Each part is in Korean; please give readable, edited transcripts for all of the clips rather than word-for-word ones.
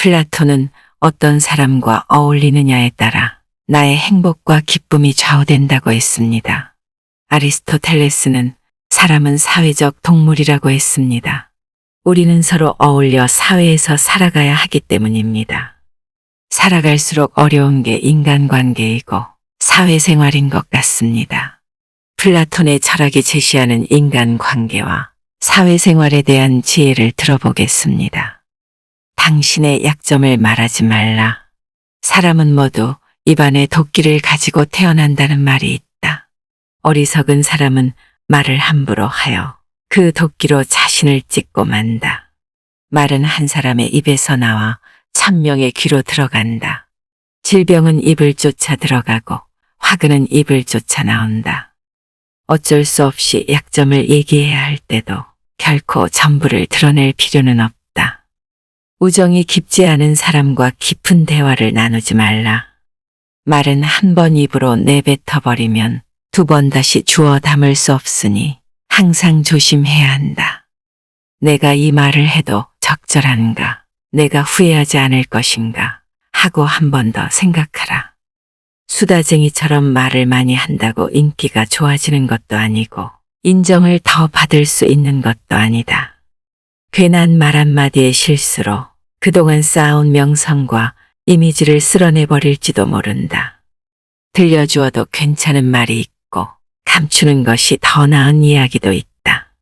플라톤은 어떤 사람과 어울리느냐에 따라 나의 행복과 기쁨이 좌우된다고 했습니다. 아리스토텔레스는 사람은 사회적 동물이라고 했습니다. 우리는 서로 어울려 사회에서 살아가야 하기 때문입니다. 살아갈수록 어려운 게 인간관계이고 사회생활인 것 같습니다. 플라톤의 철학이 제시하는 인간관계와 사회생활에 대한 지혜를 들어보겠습니다. 당신의 약점을 말하지 말라. 사람은 모두 입안에 도끼를 가지고 태어난다는 말이 있다. 어리석은 사람은 말을 함부로 하여 그 도끼로 자신을 찢고 만다. 말은 한 사람의 입에서 나와 1000명의 귀로 들어간다. 질병은 입을 쫓아 들어가고 화근은 입을 쫓아 나온다. 어쩔 수 없이 약점을 얘기해야 할 때도 결코 전부를 드러낼 필요는 없다. 우정이 깊지 않은 사람과 깊은 대화를 나누지 말라. 말은 한 번 입으로 내뱉어버리면 2번 다시 주워 담을 수 없으니 항상 조심해야 한다. 내가 이 말을 해도 적절한가? 내가 후회하지 않을 것인가? 하고 한 번 더 생각하라. 수다쟁이처럼 말을 많이 한다고 인기가 좋아지는 것도 아니고 인정을 더 받을 수 있는 것도 아니다. 괜한 말 한마디의 실수로 그동안 쌓아온 명성과 이미지를 쓸어내버릴지도 모른다. 들려주어도 괜찮은 말이 있고 감추는 것이 더 나은 이야기도 있다.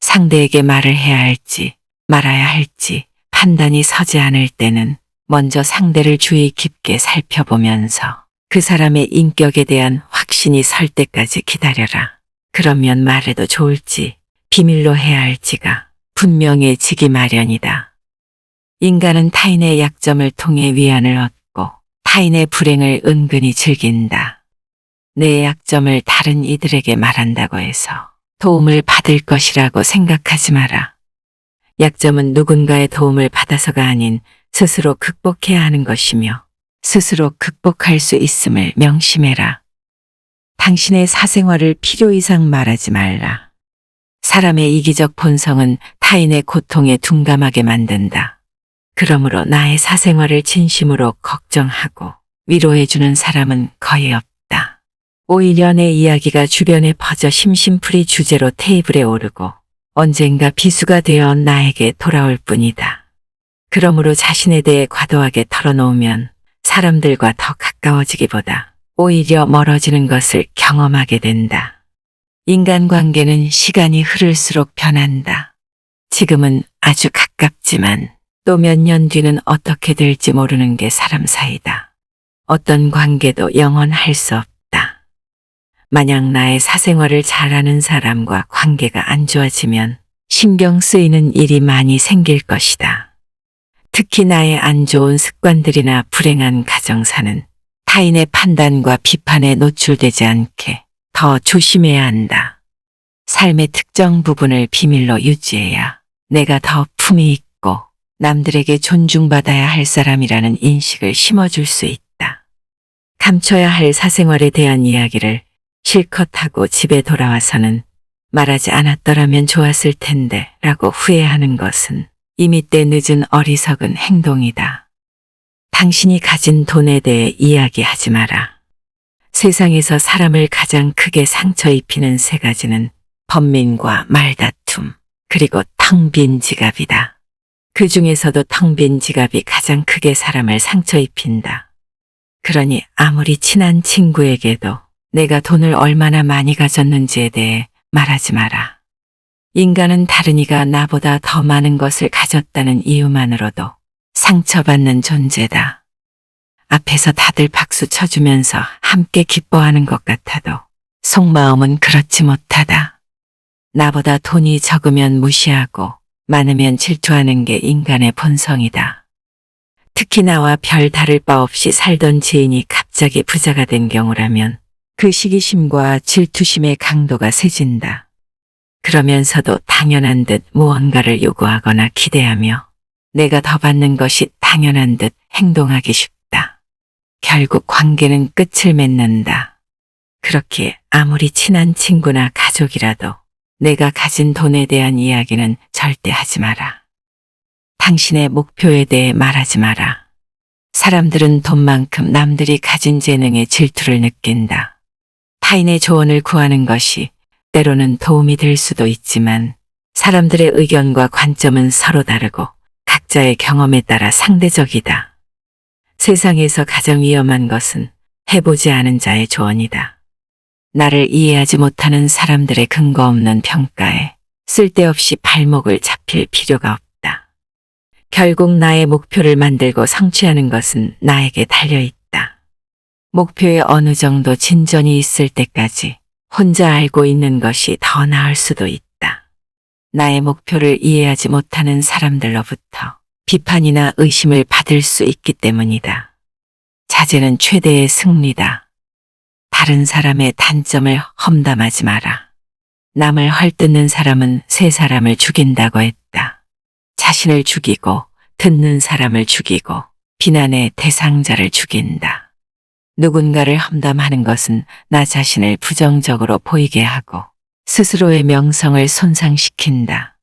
상대에게 말을 해야 할지 말아야 할지 판단이 서지 않을 때는 먼저 상대를 주의 깊게 살펴보면서 그 사람의 인격에 대한 확신이 설 때까지 기다려라. 그러면 말해도 좋을지 비밀로 해야 할지가 분명해지기 마련이다. 인간은 타인의 약점을 통해 위안을 얻고 타인의 불행을 은근히 즐긴다. 내 약점을 다른 이들에게 말한다고 해서 도움을 받을 것이라고 생각하지 마라. 약점은 누군가의 도움을 받아서가 아닌 스스로 극복해야 하는 것이며 스스로 극복할 수 있음을 명심해라. 당신의 사생활을 필요 이상 말하지 말라. 사람의 이기적 본성은 타인의 고통에 둔감하게 만든다. 그러므로 나의 사생활을 진심으로 걱정하고 위로해주는 사람은 거의 없다. 오히려 내 이야기가 주변에 퍼져 심심풀이 주제로 테이블에 오르고 언젠가 비수가 되어 나에게 돌아올 뿐이다. 그러므로 자신에 대해 과도하게 털어놓으면 사람들과 더 가까워지기보다 오히려 멀어지는 것을 경험하게 된다. 인간관계는 시간이 흐를수록 변한다. 지금은 아주 가깝지만 또 몇 년 뒤는 어떻게 될지 모르는 게 사람 사이다. 어떤 관계도 영원할 수 없다. 만약 나의 사생활을 잘 아는 사람과 관계가 안 좋아지면 신경 쓰이는 일이 많이 생길 것이다. 특히 나의 안 좋은 습관들이나 불행한 가정사는 타인의 판단과 비판에 노출되지 않게 더 조심해야 한다. 삶의 특정 부분을 비밀로 유지해야 내가 더 품위 있고 남들에게 존중받아야 할 사람이라는 인식을 심어줄 수 있다. 감춰야 할 사생활에 대한 이야기를 실컷 하고 집에 돌아와서는 말하지 않았더라면 좋았을 텐데 라고 후회하는 것은 이미 때 늦은 어리석은 행동이다. 당신이 가진 돈에 대해 이야기하지 마라. 세상에서 사람을 가장 크게 상처 입히는 3가지는 번민과 말다툼, 그리고 텅 빈 지갑이다. 그 중에서도 텅 빈 지갑이 가장 크게 사람을 상처 입힌다. 그러니 아무리 친한 친구에게도 내가 돈을 얼마나 많이 가졌는지에 대해 말하지 마라. 인간은 다른 이가 나보다 더 많은 것을 가졌다는 이유만으로도 상처받는 존재다. 앞에서 다들 박수 쳐주면서 함께 기뻐하는 것 같아도 속마음은 그렇지 못하다. 나보다 돈이 적으면 무시하고 많으면 질투하는 게 인간의 본성이다. 특히 나와 별 다를 바 없이 살던 지인이 갑자기 부자가 된 경우라면 그 시기심과 질투심의 강도가 세진다. 그러면서도 당연한 듯 무언가를 요구하거나 기대하며 내가 더 받는 것이 당연한 듯 행동하기 쉽다. 결국 관계는 끝을 맺는다. 그렇게 아무리 친한 친구나 가족이라도 내가 가진 돈에 대한 이야기는 절대 하지 마라. 당신의 목표에 대해 말하지 마라. 사람들은 돈만큼 남들이 가진 재능에 질투를 느낀다. 타인의 조언을 구하는 것이 때로는 도움이 될 수도 있지만 사람들의 의견과 관점은 서로 다르고 각자의 경험에 따라 상대적이다. 세상에서 가장 위험한 것은 해보지 않은 자의 조언이다. 나를 이해하지 못하는 사람들의 근거 없는 평가에 쓸데없이 발목을 잡힐 필요가 없다. 결국 나의 목표를 만들고 성취하는 것은 나에게 달려있다. 목표에 어느 정도 진전이 있을 때까지 혼자 알고 있는 것이 더 나을 수도 있다. 나의 목표를 이해하지 못하는 사람들로부터 비판이나 의심을 받을 수 있기 때문이다. 자제는 최대의 승리다. 다른 사람의 단점을 험담하지 마라. 남을 헐뜯는 사람은 새 사람을 죽인다고 했다. 자신을 죽이고 듣는 사람을 죽이고 비난의 대상자를 죽인다. 누군가를 험담하는 것은 나 자신을 부정적으로 보이게 하고 스스로의 명성을 손상시킨다.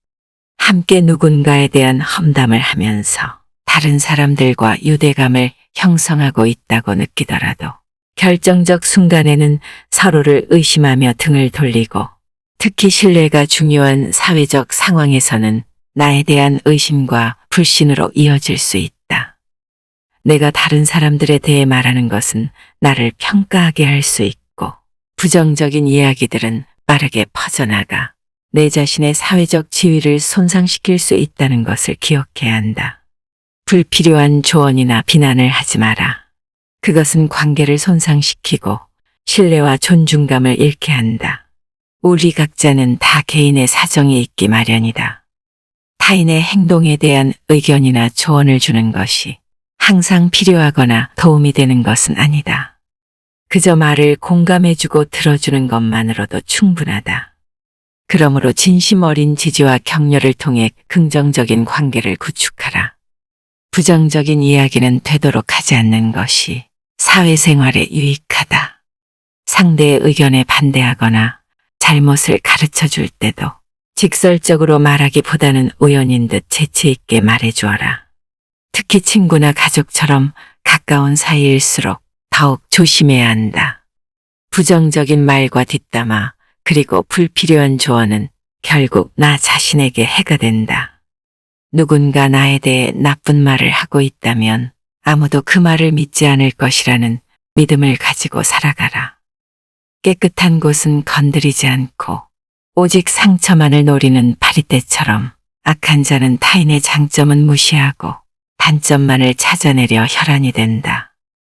함께 누군가에 대한 험담을 하면서 다른 사람들과 유대감을 형성하고 있다고 느끼더라도 결정적 순간에는 서로를 의심하며 등을 돌리고 특히 신뢰가 중요한 사회적 상황에서는 나에 대한 의심과 불신으로 이어질 수 있다. 내가 다른 사람들에 대해 말하는 것은 나를 평가하게 할 수 있고 부정적인 이야기들은 빠르게 퍼져나가 내 자신의 사회적 지위를 손상시킬 수 있다는 것을 기억해야 한다. 불필요한 조언이나 비난을 하지 마라. 그것은 관계를 손상시키고 신뢰와 존중감을 잃게 한다. 우리 각자는 다 개인의 사정이 있기 마련이다. 타인의 행동에 대한 의견이나 조언을 주는 것이 항상 필요하거나 도움이 되는 것은 아니다. 그저 말을 공감해주고 들어주는 것만으로도 충분하다. 그러므로 진심 어린 지지와 격려를 통해 긍정적인 관계를 구축하라. 부정적인 이야기는 되도록 하지 않는 것이 사회생활에 유익하다. 상대의 의견에 반대하거나 잘못을 가르쳐 줄 때도 직설적으로 말하기보다는 우연인 듯 재치 있게 말해주어라. 특히 친구나 가족처럼 가까운 사이일수록 더욱 조심해야 한다. 부정적인 말과 뒷담화 그리고 불필요한 조언은 결국 나 자신에게 해가 된다. 누군가 나에 대해 나쁜 말을 하고 있다면 아무도 그 말을 믿지 않을 것이라는 믿음을 가지고 살아가라. 깨끗한 곳은 건드리지 않고 오직 상처만을 노리는 파리떼처럼 악한 자는 타인의 장점은 무시하고 단점만을 찾아내려 혈안이 된다.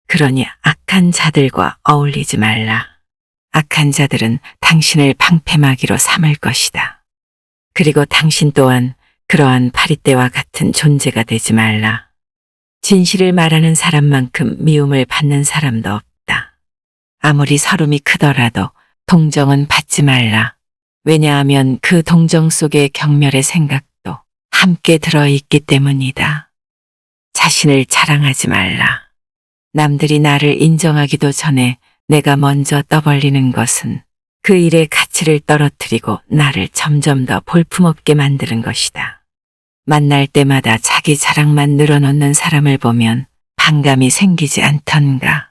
그러니 악한 자들과 어울리지 말라. 악한 자들은 당신을 방패막이로 삼을 것이다. 그리고 당신 또한 그러한 파리떼와 같은 존재가 되지 말라. 진실을 말하는 사람만큼 미움을 받는 사람도 없다. 아무리 서름이 크더라도 동정은 받지 말라. 왜냐하면 그 동정 속에 경멸의 생각도 함께 들어있기 때문이다. 자신을 자랑하지 말라. 남들이 나를 인정하기도 전에 내가 먼저 떠벌리는 것은 그 일의 가치를 떨어뜨리고 나를 점점 더 볼품없게 만드는 것이다. 만날 때마다 자기 자랑만 늘어놓는 사람을 보면 반감이 생기지 않던가.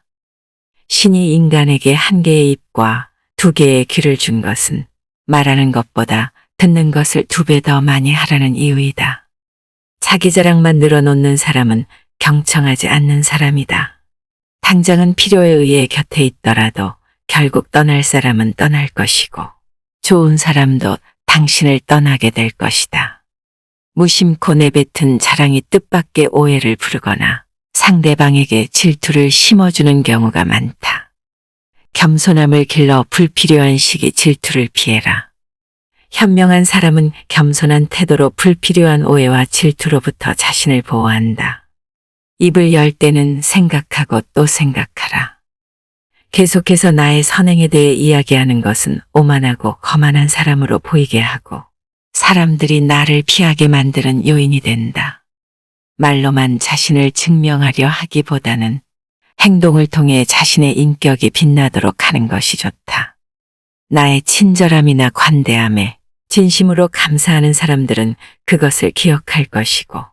신이 인간에게 한 개의 입과 두 개의 귀를 준 것은 말하는 것보다 듣는 것을 2배 더 많이 하라는 이유이다. 자기 자랑만 늘어놓는 사람은 경청하지 않는 사람이다. 당장은 필요에 의해 곁에 있더라도 결국 떠날 사람은 떠날 것이고 좋은 사람도 당신을 떠나게 될 것이다. 무심코 내뱉은 자랑이 뜻밖의 오해를 부르거나 상대방에게 질투를 심어주는 경우가 많다. 겸손함을 길러 불필요한 시기 질투를 피해라. 현명한 사람은 겸손한 태도로 불필요한 오해와 질투로부터 자신을 보호한다. 입을 열 때는 생각하고 또 생각하라. 계속해서 나의 선행에 대해 이야기하는 것은 오만하고 거만한 사람으로 보이게 하고 사람들이 나를 피하게 만드는 요인이 된다. 말로만 자신을 증명하려 하기보다는 행동을 통해 자신의 인격이 빛나도록 하는 것이 좋다. 나의 친절함이나 관대함에 진심으로 감사하는 사람들은 그것을 기억할 것이고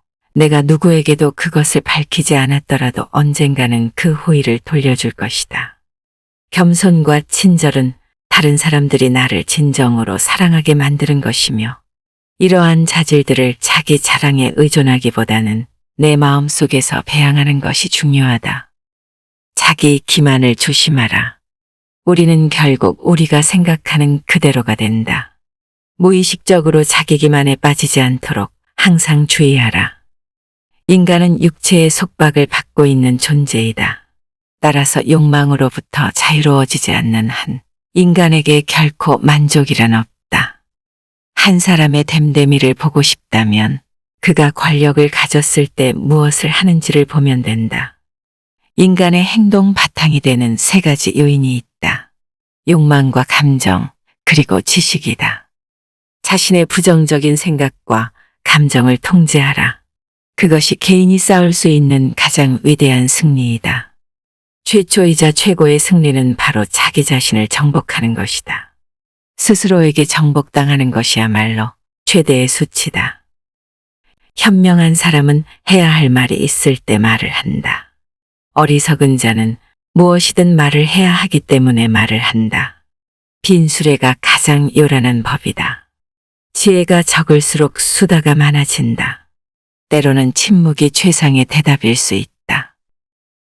내가 누구에게도 그것을 밝히지 않았더라도 언젠가는 그 호의를 돌려줄 것이다. 겸손과 친절은 다른 사람들이 나를 진정으로 사랑하게 만드는 것이며 이러한 자질들을 자기 자랑에 의존하기보다는 내 마음 속에서 배양하는 것이 중요하다. 자기 기만을 조심하라. 우리는 결국 우리가 생각하는 그대로가 된다. 무의식적으로 자기 기만에 빠지지 않도록 항상 주의하라. 인간은 육체의 속박을 받고 있는 존재이다. 따라서 욕망으로부터 자유로워지지 않는 한 인간에게 결코 만족이란 없다. 한 사람의 됨됨이를 보고 싶다면 그가 권력을 가졌을 때 무엇을 하는지를 보면 된다. 인간의 행동 바탕이 되는 세 가지 요인이 있다. 욕망과 감정, 그리고 지식이다. 자신의 부정적인 생각과 감정을 통제하라. 그것이 개인이 쌓을 수 있는 가장 위대한 승리이다. 최초이자 최고의 승리는 바로 자기 자신을 정복하는 것이다. 스스로에게 정복당하는 것이야말로 최대의 수치다. 현명한 사람은 해야 할 말이 있을 때 말을 한다. 어리석은 자는 무엇이든 말을 해야 하기 때문에 말을 한다. 빈수레가 가장 요란한 법이다. 지혜가 적을수록 수다가 많아진다. 때로는 침묵이 최상의 대답일 수 있다.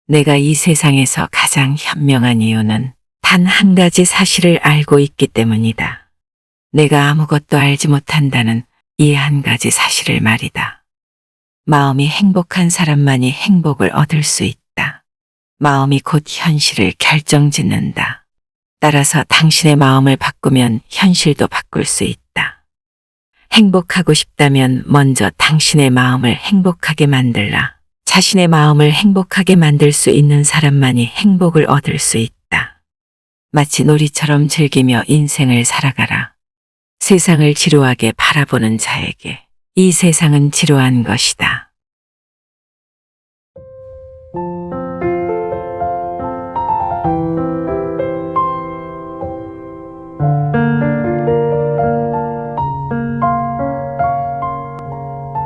내가 이 세상에서 가장 현명한 이유는 단 한 가지 사실을 알고 있기 때문이다. 내가 아무것도 알지 못한다는 이 한 가지 사실을 말이다. 마음이 행복한 사람만이 행복을 얻을 수 있다. 마음이 곧 현실을 결정짓는다. 따라서 당신의 마음을 바꾸면 현실도 바꿀 수 있다. 행복하고 싶다면 먼저 당신의 마음을 행복하게 만들라. 자신의 마음을 행복하게 만들 수 있는 사람만이 행복을 얻을 수 있다. 마치 놀이처럼 즐기며 인생을 살아가라. 세상을 지루하게 바라보는 자에게 이 세상은 지루한 것이다.